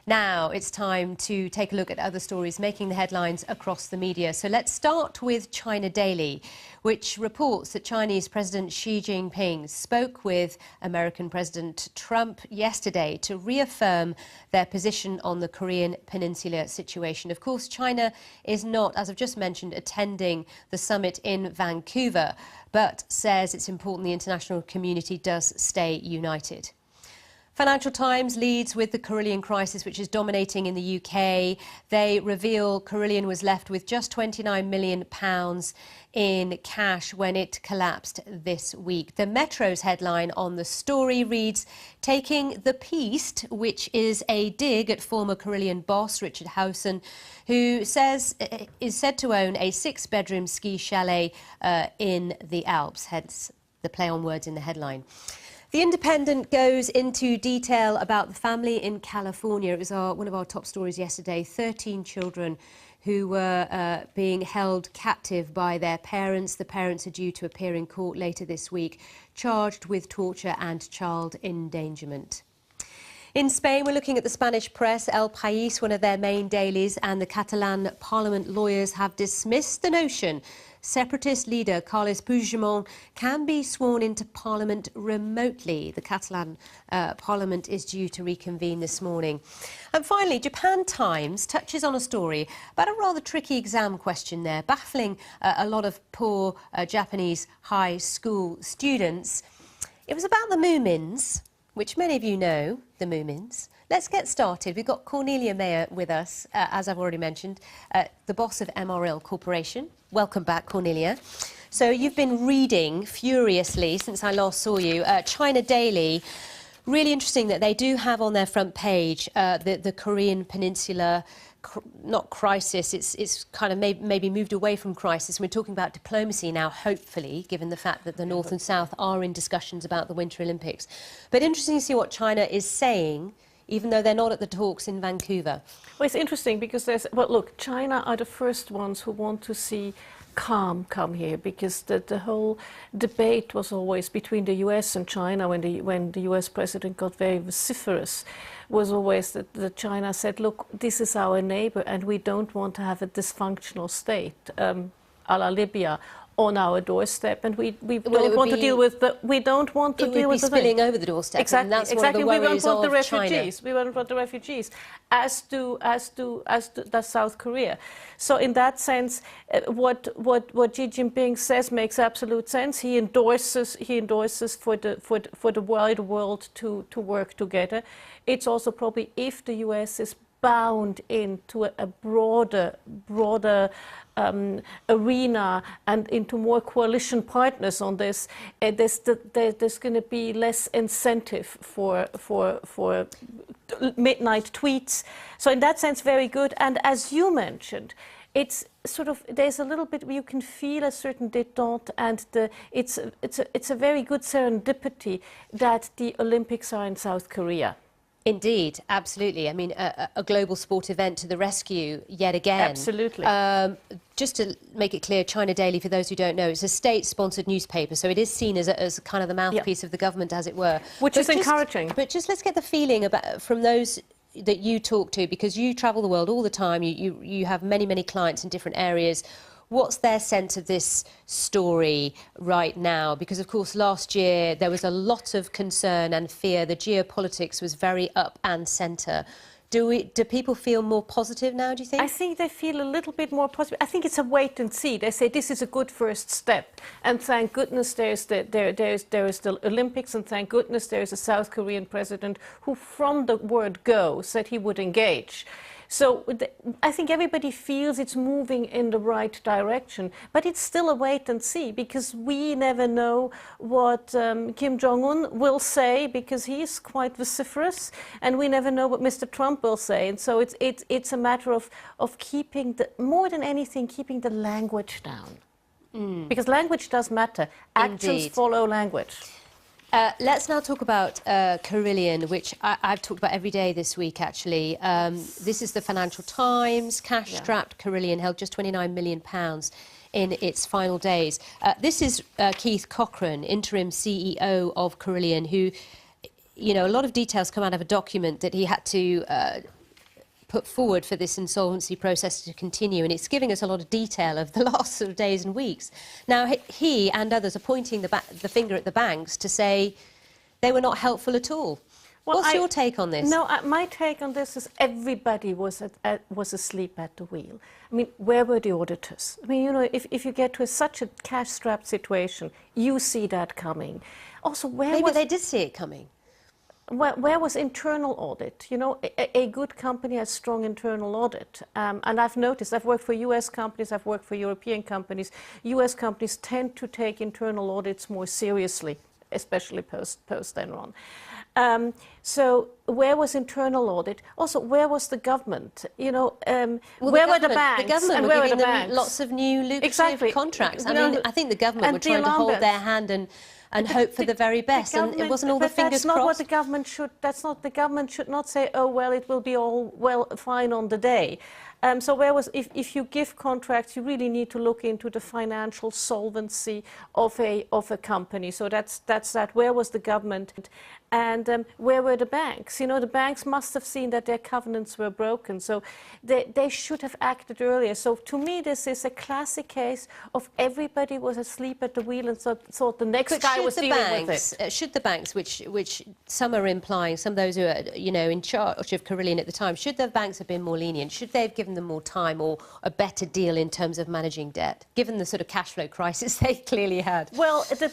Now it's time to take a look at other stories making the headlines across the media. So let's start with China Daily, which reports that Chinese President Xi Jinping spoke with American President Trump yesterday to reaffirm their position on the Korean Peninsula situation. Of course, China is not, as I've just mentioned, attending the summit in Vancouver, but says it's important the international community does stay united. Financial Times leads with the Carillion crisis, which is dominating in the UK. They reveal Carillion was left with just £29 million in cash when it collapsed this week. The Metro's headline on the story reads, "Taking the Piece," which is a dig at former Carillion boss Richard Howson, who is said to own a 6-bedroom ski chalet in the Alps, hence the play on words in the headline. The Independent goes into detail about the family in California. It was one of our top stories yesterday. 13 children who were being held captive by their parents. The parents are due to appear in court later this week, charged with torture and child endangerment. In Spain, we're looking at the Spanish press. El País, one of their main dailies, and the Catalan Parliament lawyers have dismissed the notion separatist leader Carles Puigdemont can be sworn into Parliament remotely. The Catalan Parliament is due to reconvene this morning. And finally, Japan Times touches on a story about a rather tricky exam question there, baffling a lot of poor Japanese high school students. It was about the Moomins, which many of you know, the Moomins. Let's get started. We've got Cornelia Meyer with us, as I've already mentioned, the boss of MRL Corporation. Welcome back, Cornelia. So you've been reading furiously since I last saw you. China Daily, really interesting that they do have on their front page the Korean Peninsula, not crisis, it's kind of maybe moved away from crisis. We're talking about diplomacy now, hopefully, given the fact that the North and South are in discussions about the Winter Olympics. But interesting to see what China is saying, even though they're not at the talks in Vancouver. Well, it's interesting because look, China are the first ones who want to see calm come here, because the whole debate was always between the US and China when the US president got very vociferous, was always that China said, look, this is our neighbor and we don't want to have a dysfunctional state, a la Libya, on our doorstep, and we don't want to deal with the. We don't want to deal with the spilling over the doorstep. Exactly, and that's exactly. One of the We don't want the China. refugees. We don't want the refugees, as does South Korea. So in that sense, what Xi Jinping says makes absolute sense. He endorses for the wider world to work together. It's also probably, if the US is bound into a broader arena and into more coalition partners on this, there's going to be less incentive for midnight tweets. So in that sense, very good. And as you mentioned, it's sort of, there's a little bit, you can feel a certain détente, and it's a very good serendipity that the Olympics are in South Korea. Indeed, absolutely. I mean, a global sport event to the rescue yet again. Absolutely. Just to make it clear, China Daily, for those who don't know, it's a state-sponsored newspaper, so it is seen as kind of the mouthpiece of the government, as it were. Which is encouraging. But just let's get the feeling from those that you talk to, because you travel the world all the time, you have many clients in different areas. What's their sense of this story right now? Because, of course, last year there was a lot of concern and fear. The geopolitics was very up and centre. Do people feel more positive now, do you think? I think they feel a little bit more positive. I think it's a wait and see. They say this is a good first step. And thank goodness there is the Olympics, and thank goodness there is a South Korean president who, from the word go, said he would engage. So I think everybody feels it's moving in the right direction, but it's still a wait and see, because we never know what Kim Jong-un will say, because he is quite vociferous, and we never know what Mr. Trump will say. And so it's a matter of keeping, more than anything, keeping the language down. Because language does matter. Actions follow language. Let's now talk about Carillion, which I've talked about every day this week, actually. This is the Financial Times. Cash-strapped Carillion held just £29 million in its final days. This is Keith Cochrane, interim CEO of Carillion, who, you know, a lot of details come out of a document that he had to put forward for this insolvency process to continue, and it's giving us a lot of detail of the last sort of days and weeks. Now, he and others are pointing the finger at the banks to say they were not helpful at all. Well, what's your take on this? No, my take on this is everybody was asleep at the wheel. I mean, where were the auditors? I mean, you know, if you get to such a cash-strapped situation, you see that coming. Also, maybe they did see it coming. Where was internal audit? You know, a good company has strong internal audit. And I've noticed, I've worked for US companies, I've worked for European companies. US companies tend to take internal audits more seriously, especially post-Enron. So where was internal audit? Also, where was the government? You know, where were the banks? The government were giving them lots of new lucrative contracts. I mean, I think the government were trying to hold their hand and hope for the very best, and it wasn't all the fingers crossed. That's not what the government should. That's not the government should not say, oh well, it will be all fine on the day. So where was if you give contracts, you really need to look into the financial solvency of a company. So that's that. Where was the government, and where were the banks? You know, the banks must have seen that their covenants were broken. So they should have acted earlier. So to me, this is a classic case of everybody was asleep at the wheel and thought the next guy was dealing with it. Should the banks, which some are implying, some of those who are, you know, in charge of Carillion at the time, should the banks have been more lenient? Should they have given them more time or a better deal in terms of managing debt, given the sort of cash flow crisis they clearly had? Well, the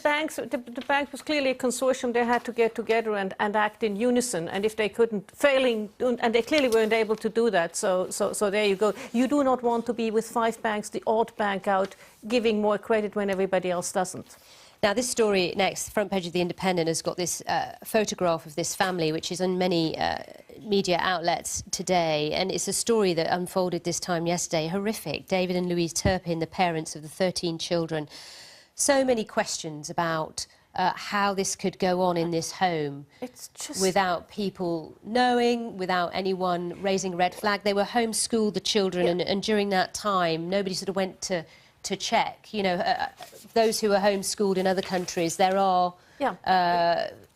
bank was clearly a consortium. They had to get together and act in unison, and if they couldn't, and they clearly weren't able to do that, so there you go. You do not want to be with 5 banks, the odd bank out, giving more credit when everybody else doesn't. Now, this story next, front page of The Independent, has got this photograph of this family, which is on many media outlets today, and it's a story that unfolded this time yesterday. Horrific. David and Louise Turpin, the parents of the 13 children. So many questions about how this could go on in this home without people knowing, without anyone raising a red flag. They were homeschooled, the children, and during that time, nobody sort of went to check. You know, those who are homeschooled in other countries, there are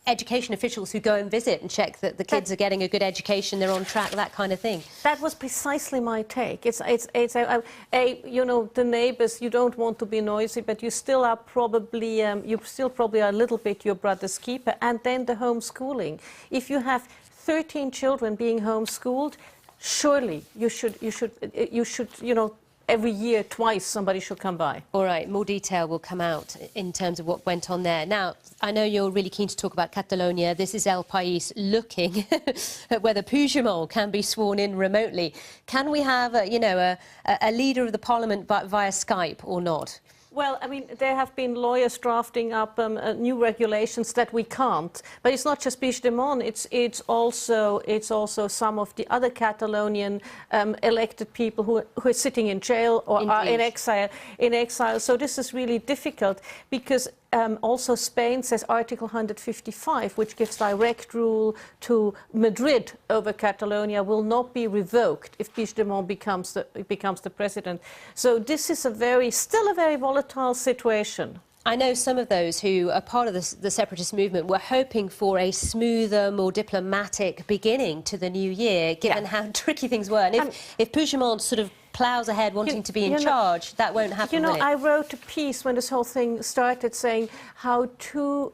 education officials who go and visit and check that the kids are getting a good education, they're on track, that kind of thing. That was precisely my take. You know, the neighbours, you don't want to be noisy, but you still are probably, are a little bit your brother's keeper. And then the homeschooling. If you have 13 children being homeschooled, surely you should, you know, every year, twice, somebody should come by. All right, more detail will come out in terms of what went on there. Now, I know you're really keen to talk about Catalonia. This is El País looking at whether Puigdemont can be sworn in remotely. Can we have, a leader of the parliament via Skype or not? Well, I mean, there have been lawyers drafting up new regulations that we can't. But it's not just Puigdemont, it's also some of the other Catalonian elected people who are sitting in jail or are in exile. So this is really difficult because also Spain says Article 155, which gives direct rule to Madrid over Catalonia, will not be revoked if Puigdemont becomes the president. So this is still a very volatile situation. I know some of those who are part of the separatist movement were hoping for a smoother, more diplomatic beginning to the new year, given how tricky things were. And if Puigdemont sort of ploughs ahead wanting to be in charge, that won't happen. You know, I wrote a piece when this whole thing started saying how two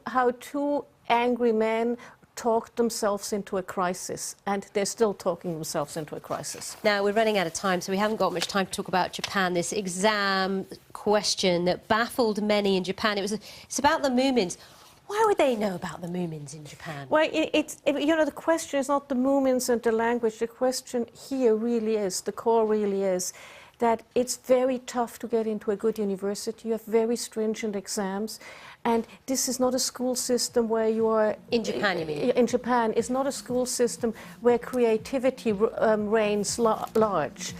angry men talked themselves into a crisis, and they're still talking themselves into a crisis. Now, we're running out of time, so we haven't got much time to talk about Japan, this exam question that baffled many in Japan. It's about the Moomins. Why would they know about the Moomins in Japan? Well, you know, the question is not the Moomins and the language. The question here really is, the core really is, that it's very tough to get into a good university. You have very stringent exams. And this is not a school system where you are... In Japan, you mean? In Japan, it's not a school system where creativity reigns large.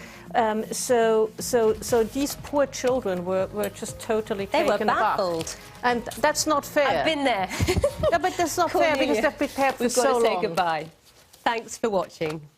So these poor children were just totally taken aback. They were baffled. And that's not fair. I've been there. No, but that's not fair because they've prepared for so long. We've got to say goodbye. Thanks for watching.